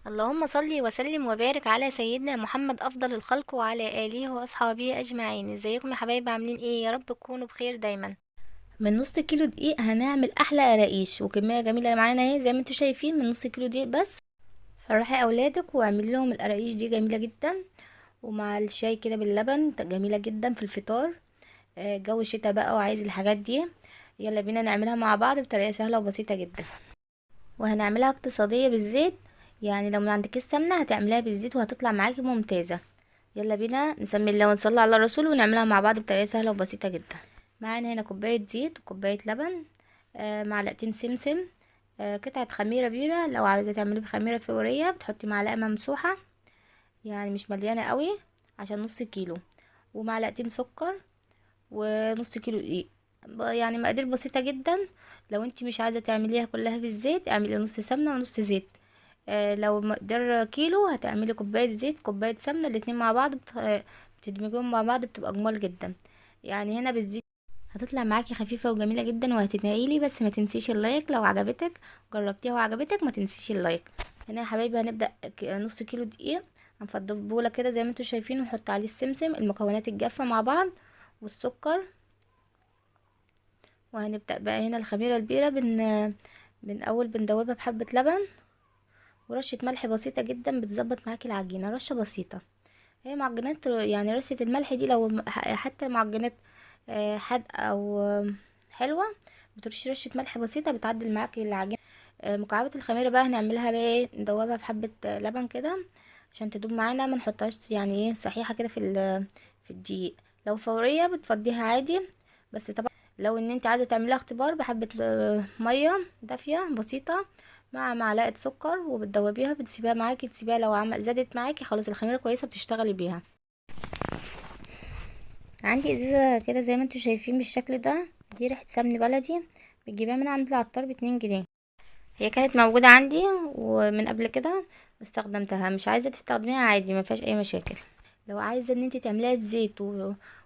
اللهم صل وسلم وبارك على سيدنا محمد افضل الخلق وعلى اله واصحابه اجمعين. ازيكم يا حبايبي؟ عاملين ايه؟ يا رب تكونوا بخير دايما. من نص كيلو دقيق هنعمل احلى قراقيش، وكميه جميله معانا اهي زي ما انتم شايفين، من نص كيلو دقيق بس. فرحي اولادك واعملي لهم القراقيش دي، جميله جدا. ومع الشاي كده باللبن جميله جدا في الفطار. جو الشتا بقى وعايز الحاجات دي. يلا بينا نعملها مع بعض بطريقه سهله وبسيطه جدا. وهنعملها اقتصادية بالزيت. يعني لو ما عندكيش سمنة هتعمليها بالزيت وهتطلع معاكي ممتازة. يلا بينا نسمي الله ونصلي على الرسول ونعملها مع بعض بطريقة سهلة وبسيطة جدا. معانا هنا كوباية زيت وكوباية لبن. معلقتين سمسم. قطعة خميرة بيرة، لو عايزة تعملي بخميرة فورية بتحطي معلقة ممسوحة، يعني مش مليانة قوي، عشان نص كيلو. ومعلقتين سكر، ونص كيلو دقيق. يعني مقادير بسيطة جدا. لو انت مش عايزة تعمليها كلها بالزيت اعملي نص سمنة ونص زيت. لو مقدار كيلو هتعملي كوباية زيت كوباية سمنة، الاتنين مع بعض بتدمجهم مع بعض بتبقى جمال جدا. يعني هنا بالزيت هتطلع معاكي خفيفة وجميلة جدا وهتدعيلي. بس ما تنسيش اللايك لو عجبتك، جربتيها وعجبتك ما تنسيش اللايك. هنا يا حبايبي هنبدأ نص كيلو دقيق. هنفضيه في بولة كده زي ما انتوا شايفين، ونحط عليه السمسم، المكونات الجافة مع بعض، والسكر. وهنبدأ بقى هنا الخميرة البيرة اول بندوبها بحبة لبن ورشة ملح بسيطة جدا، بتظبط معاكي العجينة رشة بسيطة. هي معجنات يعني رشة الملح دي لو حتى معجنات حادقة او حلوة، بترشي رشة ملح بسيطة بتعدل معاكي العجينة. مكعبات الخميرة بقى هنعملها بقى ايه، ندوبها في حبة لبن كده عشان تدوب معانا، ما نحطهاش يعني ايه صحيحة كده في الدقيق. لو فورية بتفضيها عادي. بس طبعا لو ان انت عايزة تعمليها اختبار بحبة مية دافية بسيطة مع معلقة سكر، وبتدوبيها بتسيبيها معاكي، تسيبيها لو زادت معاكي خلاص الخميرة كويسة بتشتغلي بيها. عندي ازازة كده زي ما انتوا شايفين بالشكل ده، دي ريحة سمن بلدي، بتجيبيها من عند العطار ب2 جنيه. هي كانت موجودة عندي ومن قبل كده واستخدمتها، مش عايزة تستخدميها عادي ما فيهاش اي مشاكل. لو عايزة ان انت تعمليها بزيت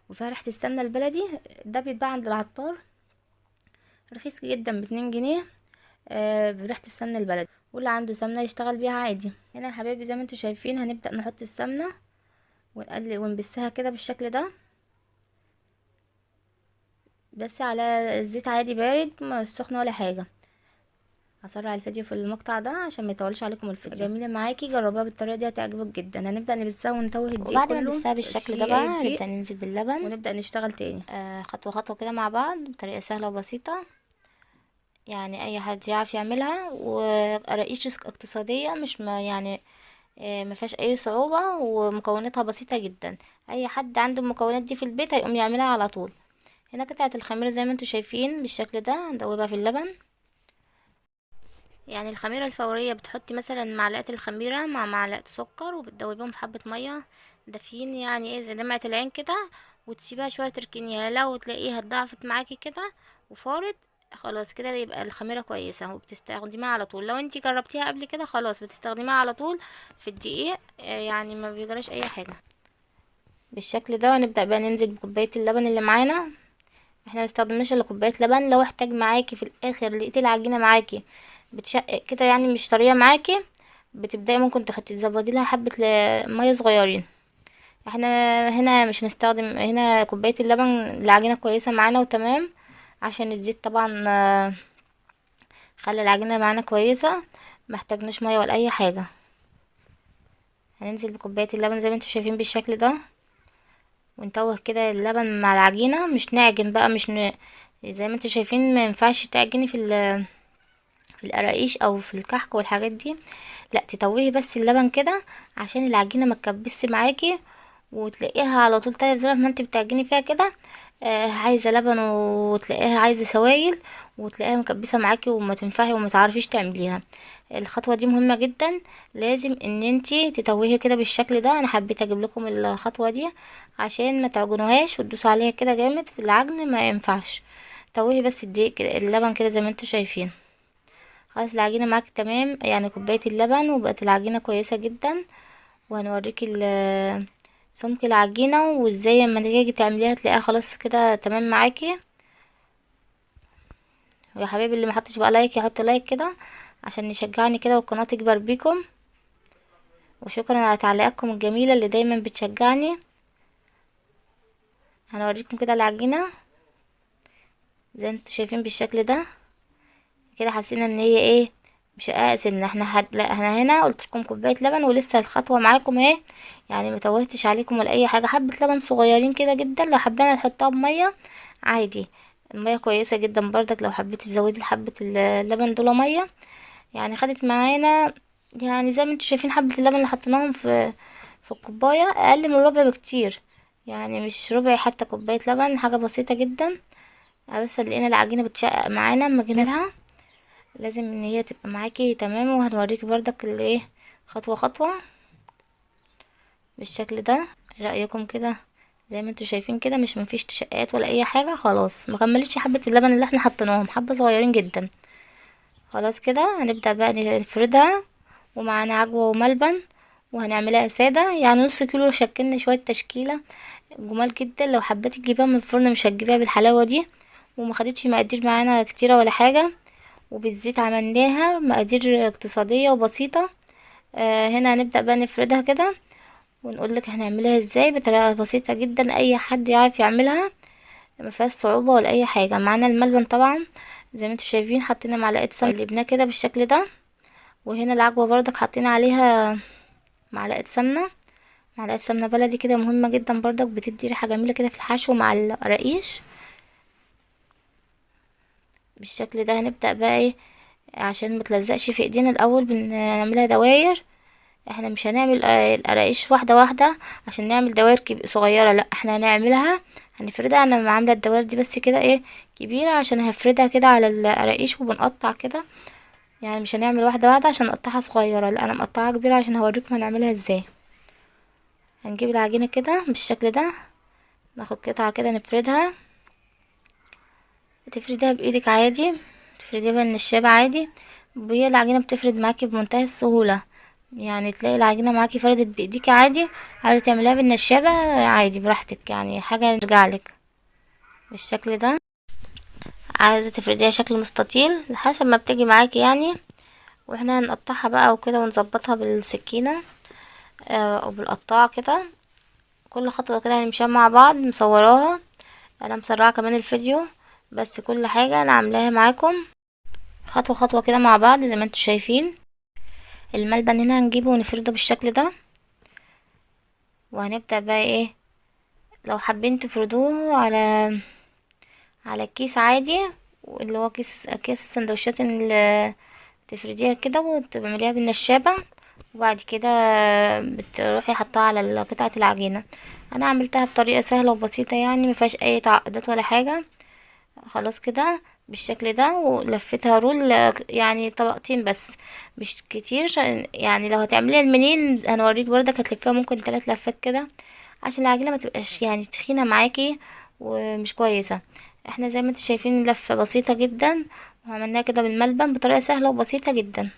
وفيها ريحة السمنة البلدي، ده بيتباع عند العطار رخيص جدا ب2 جنيه. بريحة السمنة البلدي، واللي عنده سمنة يشتغل بيها عادي. هنا يا حبايبي زي ما انتوا شايفين هنبدأ نحط السمنة ونقلب ونبسها كده بالشكل ده، بس على الزيت عادي بارد مش سخن ولا حاجة. هسرع الفيديو في المقطع ده عشان ما يطولش عليكم الفيديو. جميله معاكي، جربوها بالطريقه دي هتعجبك جدا. هنبدا نبسها ونتوه الدقيق وبعد ما كله نبسها بالشكل ده شيء بقى دقيق، نبدأ ننزل باللبن ونبدا نشتغل تاني. خطوة خطوة كده مع بعض بطريقة سهلة وبسيطة، يعني أي حد يعرف يعملها. وقراقيش اقتصادية، مش ما يعني ما فيهاش أي صعوبة، ومكوناتها بسيطة جدا. أي حد عنده المكونات دي في البيت هيقوم يعملها على طول. هنا قطعة الخميرة زي ما انتوا شايفين بالشكل ده هندوبها في اللبن. يعني الخميره الفوريه بتحطي مثلا معلقه الخميره مع معلقه سكر وبتدوبيهم في حبه ميه دافيين، يعني ايه زي دمعه العين كده، وتسيبها شويه تركنيها. لو تلاقيها اتضاعفت معاكي كده وفارت، خلاص كده يبقى الخميره كويسه وبتستخدميها على طول. لو انتي جربتيها قبل كده خلاص بتستخدميها على طول في الدقيق، يعني ما بيجراش اي حاجه. بالشكل ده ونبدأ بقى ننزل بكوباية اللبن اللي معانا. احنا مستخدمناش الا كوباية لبن. لو احتاج معاكي في الاخر لقيتي العجينة معاكي بتشقق كده، يعني مش طرية معاكي، بتبدأي ممكن تحطي تزودي لها حبة مية صغيرين. احنا هنا مش هنستخدم، هنا كوباية اللبن العجينة كويسة معانا وتمام، عشان الزيت طبعا خلى العجينة معانا كويسة، محتاجناش مية ولا اي حاجة. هننزل بكوباية اللبن زي ما انتوا شايفين بالشكل ده، ونتوه كده اللبن مع العجينة، مش نعجن بقى، مش زي ما انتوا شايفين ما ينفعش تعجني في القراقيش او في الكحك والحاجات دي، لا تتوهي بس اللبن كده عشان العجينة ما تكبس معاكي، وتلاقيها على طول تاني زي ما انت بتعجني فيها كده عايزه لبن، وتلاقيها عايزه سوائل، وتلاقيها مكبسه معاكي وما تنفعي وما تعرفيش تعمليها. الخطوه دي مهمه جدا، لازم ان انتي تتوهي كده بالشكل ده. انا حبيت اجيب لكم الخطوه دي عشان ما تعجنوهاش وتدوسوا عليها كده جامد في العجن، ما ينفعش. توهي بس الدقيق كده اللبن كده زي ما انتوا شايفين. خلاص العجينه معاك تمام، يعني كوبايه اللبن وبقت العجينه كويسه جدا. وهنوريك سمك العجينة وازاي لما تيجي تعمليها تلاقيها خلاص كده تمام معاكي. ويا حبايبي اللي محطش بقى لايك يحط لايك كده عشان يشجعني كده والقناة تكبر بيكم. وشكرا على تعليقاتكم الجميلة اللي دايما بتشجعني. هنوريكم كده العجينة زي انتوا شايفين بالشكل ده كده. حسينا ان هي ايه مش اقاس ان احنا لا احنا هنا قلت لكم كوبايه لبن ولسه الخطوه معاكم اهي، يعني ما توهتش عليكم ولا اي حاجه. حبه لبن صغيرين كده جدا، لو حبينا نحطها بميه عادي الميه كويسه جدا بردك. لو حبيتي تزودي حبه اللبن دول ميه، يعني خدت معانا يعني زي ما انتوا شايفين حبه اللبن اللي حطيناهم في الكوبايه اقل من ربع بكتير، يعني مش ربع حتى كوبايه لبن، حاجه بسيطه جدا. بس لقينا العجينه بتشقق معانا اما جينا لها، لازم ان هي تبقى معاكي تمام. وهنوريكي بردك اللي ايه خطوة خطوة بالشكل ده. إيه رأيكم كده؟ زي ما انتوا شايفين كده مش مفيش تشقات ولا اي حاجة، خلاص ما كملتش حبة اللبن اللي احنا حطيناهم، حبة صغيرين جدا. خلاص كده هنبدأ بقى نفردها، ومعانا عجوة وملبن، وهنعملها سادة يعني نص كيلو. شكلنا شوية تشكيلة جمال جدا، لو حبيتي تجيبها من الفرن مش هتجيبها بالحلاوة دي. وما خدتش مقادير معانا كتيرة ولا حاجة، وبالزيت عملناها مقادير اقتصادية وبسيطة. هنا هنبدأ بقى نفردها كده، ونقولك هنعملها ازاي بطريقة بسيطة جدا اي حد يعرف يعملها، ما فيهاش صعوبة ولا اي حاجة. معانا الملبن طبعا زي ما انتوا شايفين، حطينا معلقة سمنة قلبناه كده بالشكل ده. وهنا العجوة برضك حطينا عليها معلقة سمنة، معلقة سمنة بلدي كده مهمة جدا برضك، بتدي ريحة جميلة كده في الحشو مع القراقيش بالشكل ده. هنبدأ بقى ايه عشان متلزقش في ايدينا الاول بنعملها دواير. احنا مش هنعمل القراقيش واحدة واحدة عشان نعمل دوائر صغيرة، لا احنا هنعملها هنفردها. انا عاملة الدوائر دي بس كده ايه كبيرة عشان هفردها كده على القراقيش وبنقطع كده، يعني مش هنعمل واحدة واحدة عشان نقطعها صغيرة، لا انا مقطعها كبيرة عشان هوريكم هنعملها ازاي. هنجيب العجينة كده بالشكل ده، ناخد قطعة كده نفردها. تفرديها بايدك عادي، تفرديها بالنشابة عادي، وهي العجينة بتفرد معاكي بمنتهى السهولة. يعني تلاقي العجينة معاكي فردت بايديكي عادي، عايزة تعمليها بالنشابة عادي براحتك، يعني حاجة يرجعلك بالشكل ده. عايزة تفرديها شكل مستطيل حسب ما بتيجي معاكي يعني، واحنا هنقطعها بقى وكده ونظبطها بالسكينة او بالقطاعة كده. كل خطوة كده هنمشيها مع بعض، مصوراها انا مسرعة كمان الفيديو، بس كل حاجة انا عاملاها معاكم خطوة خطوة كده مع بعض زي ما انتوا شايفين. الملبن هنا هنجيبه ونفرده بالشكل ده، وهنبدأ بقى ايه لو حابين تفردوه على كيس عادي، اللي هو كيس السندوتشات اللي تفرديها كده وتعمليها بالنشابة، وبعد كده بتروحي حطها على قطعة العجينة. انا عملتها بطريقة سهلة وبسيطة يعني مفيهاش اي تعقيدات ولا حاجة. خلاص كده بالشكل ده، ولفتها رول يعني طبقتين بس مش كتير، يعني لو هتعمليها المنين هنوريك بردك هتلفيها ممكن 3 لفات كده عشان العجينة ما تبقاش يعني تخينة معاكي ومش كويسة. احنا زي ما انتوا شايفين لفة بسيطة جدا، وعملناها كده بالملبن بطريقة سهلة وبسيطة جدا،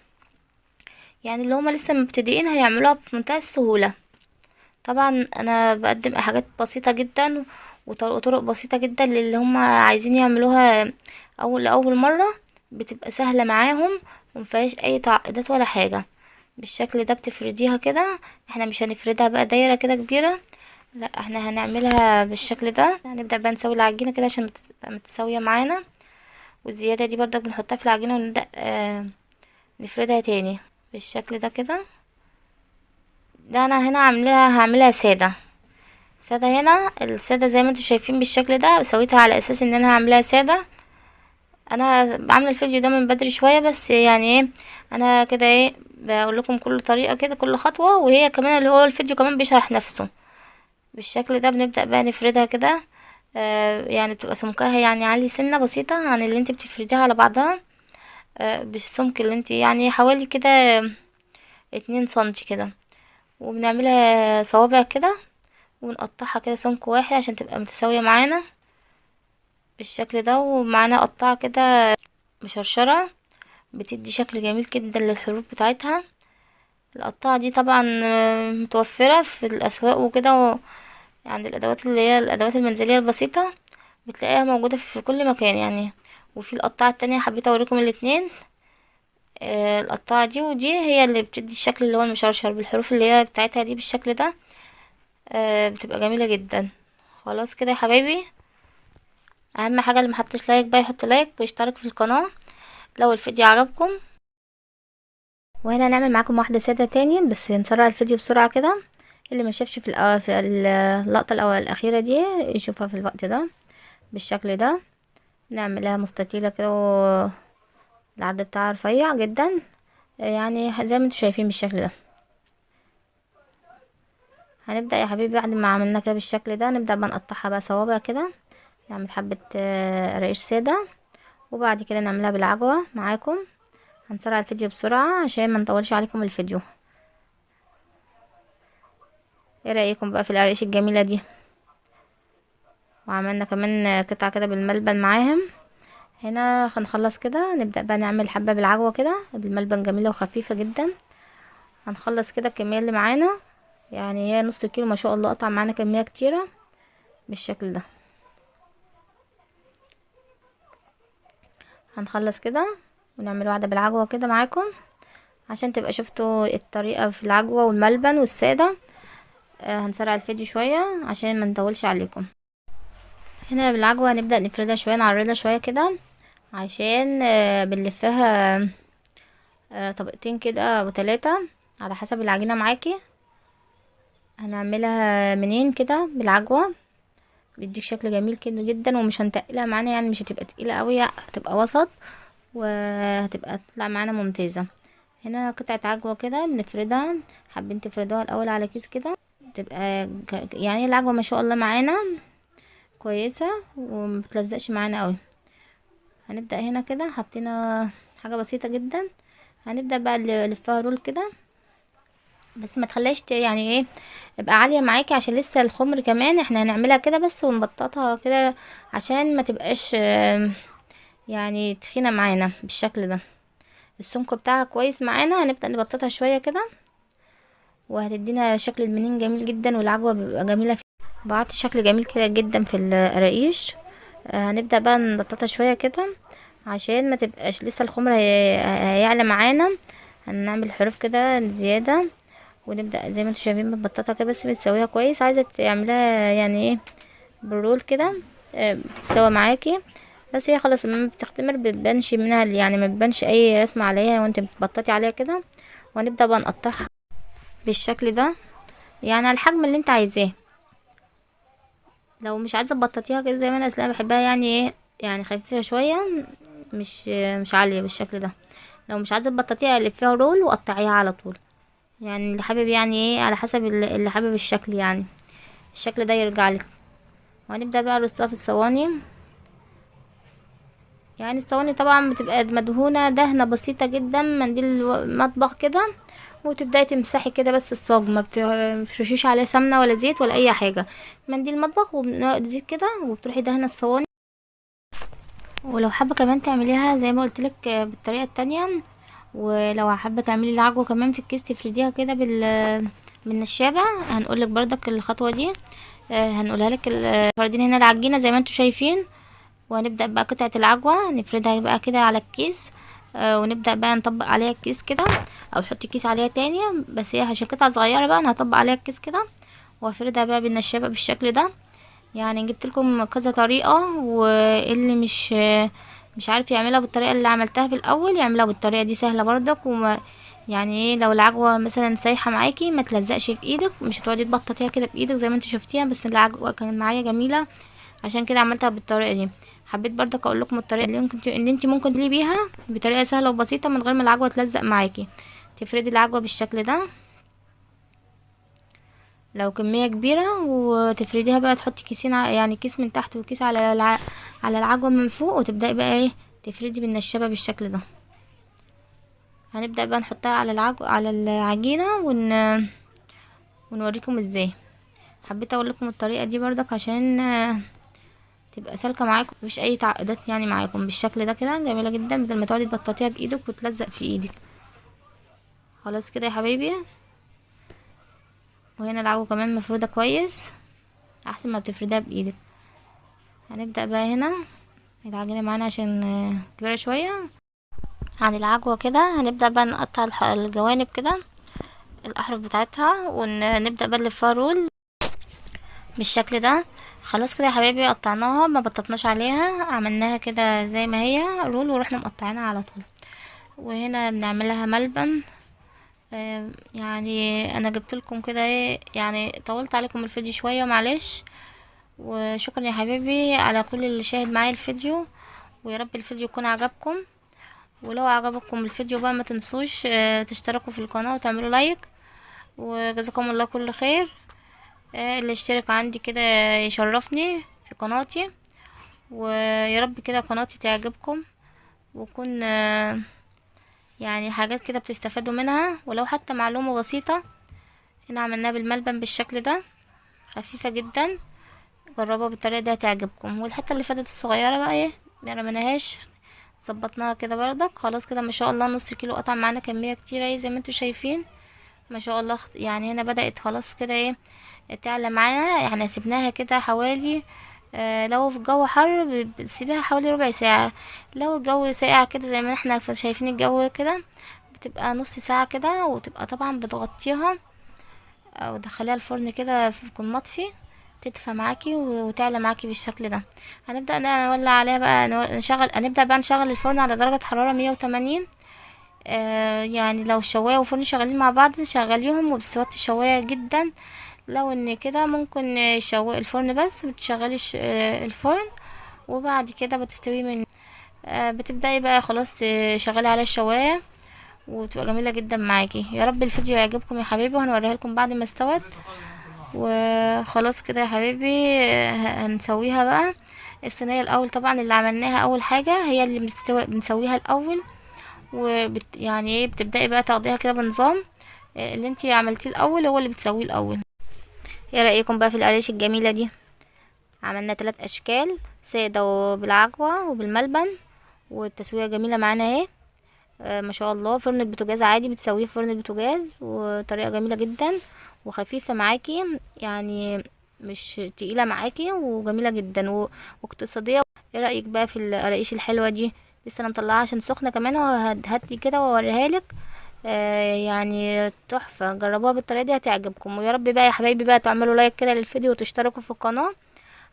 يعني اللي هما لسه مبتدئين هيعملوها بمنتهى السهولة. طبعا انا بقدم حاجات بسيطة جدا وطرق بسيطة جدا للي هم عايزين يعملوها لأول مرة، بتبقى سهلة معاهم ومفيهاش اي تعقيدات ولا حاجة. بالشكل ده بتفرديها كده، احنا مش هنفردها بقى دايرة كده كبيرة، لا احنا هنعملها بالشكل ده. هنبدأ بقى نسوي العجينة كده عشان تبقى متساوية معانا، والزيادة دي برضك بنحطها في العجينة ونبدأ نفردها تاني بالشكل ده كده. ده انا هنا هعملها سادة. سادة هنا السادة زي ما انتوا شايفين بالشكل ده، سويتها على اساس ان انا هعملها سادة. انا عامله الفيديو ده من بدري شوية بس يعني ايه انا كده ايه بقول لكم كل طريقة كده كل خطوة، وهي كمان اللي هو الفيديو كمان بيشرح نفسه بالشكل ده. بنبدأ بقى نفردها كده يعني بتبقى سمكها يعني عالي سنة بسيطة عن اللي انت بتفرديها على بعضها بالسمك اللي انت يعني حوالي كده 2 سنتي كده. وبنعملها صوابع كده ونقطعها كده سمك واحد عشان تبقى متساوية معانا بالشكل ده. ومعانا قطعة كده مشرشرة بتدي شكل جميل جدا للحروف بتاعتها. القطعة دي طبعا متوفرة في الأسواق وكده يعني الأدوات اللي هي الأدوات المنزلية البسيطة بتلاقيها موجودة في كل مكان يعني. وفي القطعة التانية حبيت أوريكم الاتنين القطاعة دي، ودي هي اللي بتدي الشكل اللي هو المشرشر بالحروف اللي هي بتاعتها دي بالشكل ده. بتبقى جميلة جدا. خلاص كده يا حبايبي، اهم حاجة اللي محطش لايك بقى يحط لايك ويشترك في القناة لو الفيديو عجبكم. وهنا هنعمل معاكم واحدة سادة تاني، بس نسرع الفيديو بسرعة كده. اللي ما شافش في اللقطة الأخيرة دي يشوفها في الوقت ده بالشكل ده. نعملها مستطيلة كده العرض بتاعها رفيع جدا، يعني زي ما انتم شايفين بالشكل ده. هنبدأ يا حبيبي بعد ما عملنا كده بالشكل ده، نبدأ بقى نقطعها بقى صوابع كده، نعمل حبة رقيش سادة، وبعد كده نعملها بالعجوة معاكم. هنسرع الفيديو بسرعة عشان ما نطولش عليكم الفيديو. ايه رأيكم بقى في القرقيش الجميلة دي؟ وعملنا كمان قطعة كده بالملبن معاهم. هنا هنخلص كده، نبدأ بقى نعمل حبة بالعجوة كده بالملبن، جميلة وخفيفة جدا. هنخلص كده الكمية اللي معانا، يعني هي نص كيلو ما شاء الله، قطع معانا كمية كتيرة بالشكل ده. هنخلص كده ونعمل واحدة بالعجوة كده معاكم عشان تبقى شفتوا الطريقة في العجوة والملبن والسادة. هنسرع الفيديو شوية عشان ما نطولش عليكم. هنا بالعجوة هنبدأ نفردها شوية، نعرضها شوية كده عشان بنلفها طبقتين كده او 3 على حسب العجينة معاكي. هنعملها منين كده بالعجوة، بيديك شكل جميل كده جدا، ومش هنتقلها معانا، يعني مش هتبقى تقيلة قوي، هتبقى وسط وهتبقى تطلع معانا ممتازة. هنا قطعة عجوة كده بنفردها، حابين تفردوها الاول على كيس كده تبقى يعني العجوة ما شاء الله معانا كويسة ومبتلزقش معانا قوي. هنبدأ هنا كده، حطينا حاجة بسيطة جدا. هنبدأ بقى نلفها رول كده، بس ما تخليش يعني ايه يبقى عالية معاكي، عشان لسه الخمر كمان احنا هنعملها كده بس ونبططها كده عشان ما تبقاش يعني تخينة معانا بالشكل ده. السمك بتاعها كويس معانا، هنبدأ نبططها شوية كده وهتدينا شكل المنين جميل جدا، والعجوة بيبقى جميلة بعت شكل جميل كده جدا في القراقيش. هنبدأ بقى نبططها شوية كده عشان ما تبقاش لسه الخمر هيعلى معانا. هنعمل حروف كده زيادة، ونبدأ زي ما انتم شايفين بنبططها كده بس بتسويها كويس. عايزة تعملها يعني ايه بالرول كده بتسوى معاكي، بس هي خلاص لما بتختمر بتبانش منها، يعني ما بتبانش اي رسمة عليها وانت بتبططي عليها كده. وهنبدأ بقى نقطعها بالشكل ده، يعني على الحجم اللي انت عايزاه. لو مش عايزه تبططيها كده زي ما انا اصلا بحبها، يعني ايه يعني خفيفه شويه، مش عاليه بالشكل ده. لو مش عايزه تبططيها لفيها رول وقطعيها على طول، يعني اللي حابب يعني ايه على حسب اللي حابب الشكل، يعني الشكل ده يرجع لك. وهنبدا بقى نرصها في الصواني. يعني الصواني طبعا بتبقى مدهونه دهنه بسيطه جدا، منديل مطبخ كده، وتبداي تمسحي كده بس الصاج، ما بترشيش عليه سمنه ولا زيت ولا اي حاجه، منديل مطبخ وزيت كده، وبتروحي دهنه الصواني. ولو حابه كمان تعمليها زي ما قلت لك بالطريقه التانية، ولو حابه تعملي العجوه كمان في الكيس تفرديها كده بالنشابه، هنقول لك بردك الخطوه دي. هنقولها لك. فردين هنا العجينه زي ما انتم شايفين، وهنبدا بقى قطعه العجوه نفردها بقى كده على الكيس. ونبدا بقى نطبق عليها الكيس كده، او حطي كيس عليها تانية، بس هي عشان قطعه صغيره بقى انا هطبق عليها الكيس كده وافردها بقى بالنشابه بالشكل ده. يعني جبت لكم كذا طريقه، واللي مش عارف يعملها بالطريقه اللي عملتها في الاول يعملها بالطريقه دي، سهله برضك. وما يعني ايه لو العجوه مثلا سايحه معاكي ما تلزقش في ايدك، مش هتقعدي تبططيها كده بايدك زي ما انت شفتيها، بس العجوه كانت معايا جميله عشان كده عملتها بالطريقه دي. حبيت برضك اقول لكم الطريقه اللي انت ممكن تلي بيها بطريقه سهله وبسيطه من غير ما العجوه تلزق معاكي. تفردي العجوه بالشكل ده لو كمية كبيرة، وتفرديها بقى تحطي كيسين يعني كيس من تحت وكيس على العجوة من فوق، وتبدأي بقى ايه تفردي بالنشابة بالشكل ده. هنبدأ بقى نحطها على العجينة ونوريكم ازاي. حبيت اقول لكم الطريقة دي برضك عشان تبقى سالكة معاكم، مفيش اي تعقيدات يعني معاكم بالشكل ده كده، جميلة جدا بدل ما تقعدي تبططيها بايدك وتلزق في ايدك. خلاص كده يا حبايبي. وهنا العجوة كمان مفرودة كويس احسن ما بتفردها بايدك. هنبدأ بقى هنا العجينة معانا عشان كبيرة شوية، عن العجوة كده. هنبدأ بقى نقطع الجوانب كده، الأحرف بتاعتها، ونبدأ بقى نلفها رول بالشكل ده. خلاص كده يا حبايبي قطعناها، ما بططناش عليها، عملناها كده زي ما هي رول ورحنا مقطعينها على طول. وهنا بنعملها ملبن. يعني انا جبت لكم كده ايه، يعني طولت عليكم الفيديو شويه معلش. وشكرا يا حبايبي على كل اللي شاهد معايا الفيديو، ويا رب الفيديو يكون عجبكم. ولو عجبكم الفيديو بقى ما تنسوش تشتركوا في القناه وتعملوا لايك، وجزاكم الله كل خير. اللي اشترك عندي كده يشرفني في قناتي، ويا رب كده قناتي تعجبكم، وكون يعني حاجات كده بتستفادوا منها، ولو حتى معلومة بسيطة. هنا عملناها بالملبن بالشكل ده، خفيفة جدا. جربوها بالطريقة دي هتعجبكم. والحتة اللي فاتت الصغيرة بقى ايه، ما رميناهاش، ظبطناها كده بردك. خلاص كده ما شاء الله نص كيلو قطع معانا كمية كتيرة ايه زي ما انتوا شايفين ما شاء الله. يعني هنا بدأت خلاص كده ايه تعلى معانا. يعني سيبناها كده حوالي لو في الجو حر بتسيبها حوالي ربع ساعة. لو الجو ساقع كده زي ما احنا شايفين الجو كده، بتبقى نص ساعة كده. وتبقى طبعا بتغطيها او تدخليها الفرن كده يكون مطفي، تدفى معاكي وتعلى معاكي بالشكل ده. هنبدأ نولع عليها بقى، هنبدأ بقى نشغل الفرن على درجة حرارة 180. يعني لو الشواية والفرن شغالين مع بعض شغليهم وبسوات الشواية جدا. لو ان كده ممكن الفرن بس بتشغلي الفرن، وبعد كده بتستوي من بتبدأي بقى خلاص تشغلي على الشواية، وتبقى جميلة جدا معاكي. يا رب الفيديو يعجبكم يا حبيبي، وهنوريها لكم بعد ما استوت. وخلاص كده يا حبيبي هنسويها بقى. الصينية الاول طبعا اللي عملناها اول حاجة هي اللي بنسويها الاول. يعني ايه بتبدأي بقى تاخديها كده بنظام. اللي انتي عملتيه الاول هو اللي بتسويه الاول. ايه رأيكم بقى في القرايش الجميلة دي؟ عملنا 3 اشكال، سادة وبالعجوة وبالملبن، والتسوية جميلة معانا اهي. ما شاء الله. فرن البوتاجاز عادي بتسويه في فرن البوتاجاز، وطريقة جميلة جدا وخفيفة معاكي، يعني مش تقيلة معاكي، وجميلة جدا واقتصادية. ايه رأيك بقى في القرايش الحلوة دي؟ لسه انا مطلعاها عشان سخنة كمان، وهدي كده واوريها لك. يعني تحفة. جربوها بالطريقة دي هتعجبكم. ويا رب بقى يا حبايبي بقى تعملوا لايك كده للفيديو وتشتركوا في القناة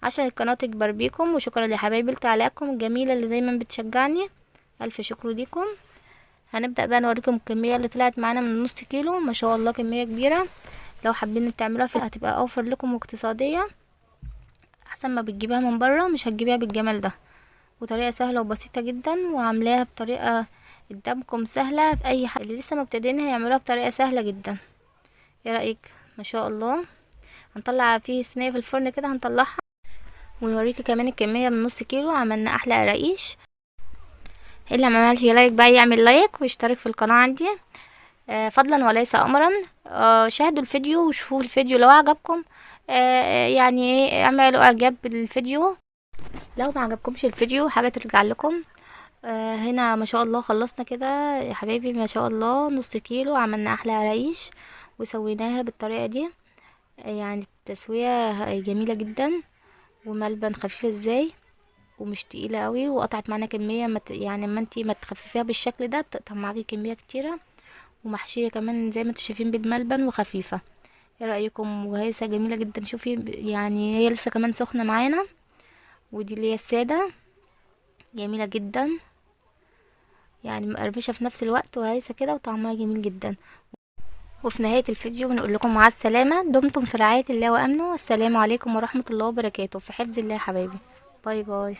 عشان القناة تكبر بيكم. وشكرا يا حبايبي لتعليقاتكم الجميلة اللي دايما بتشجعني، الف شكر ليكم. هنبدأ بقى نوريكم الكمية اللي طلعت معانا من نص كيلو، ما شاء الله كمية كبيرة. لو حابين تعملوها هتبقى اوفر لكم واقتصادية، احسن ما بتجيبها من بره، مش هتجيبها بالجمال ده. وطريقة سهلة وبسيطة جدا، وعاملاها بطريقة قدامكم سهلة. في اي حد اللي لسه مبتدئين هيعملوها بطريقة سهلة جدا. ايه رأيك؟ ما شاء الله. هنطلع فيه صينية في الفرن كده، هنطلعها ونوريكي كمان الكمية من نص كيلو. عملنا احلى قراقيش. اللي ما عملش لايك بقى يعمل لايك ويشترك في القناة عندي فضلا وليس امرا. شاهدوا الفيديو وشوفوا الفيديو لو عجبكم. يعني ايه اعملوا اعجاب بالفيديو. لو ما عجبكمش الفيديو حاجة ترجع لكم. هنا ما شاء الله خلصنا كده يا حبايبي، ما شاء الله نص كيلو. عملنا احلى قراقيش وسويناها بالطريقة دي. يعني التسوية جميلة جدا، وملبن خفيفة ازاي ومش تقيلة قوي. وقطعت معانا كمية يعني اما انتي ما تخففيها بالشكل ده بتقطع معاكي كمية كتيرة، ومحشية كمان زي ما انتوا شايفين بالملبن وخفيفة. ايه رأيكم؟ وهيسة جميلة جدا. شوفي يعني هي لسه كمان سخنة معانا. ودي اللي هي السادة، جميلة جدا، يعني مقرمشة في نفس الوقت وهيسة كده، وطعمها جميل جدا. وفي نهاية الفيديو بنقول لكم مع السلامة، دمتم في رعاية الله وأمنه. السلام عليكم ورحمة الله وبركاته. في حفظ الله يا حبايبي. باي باي.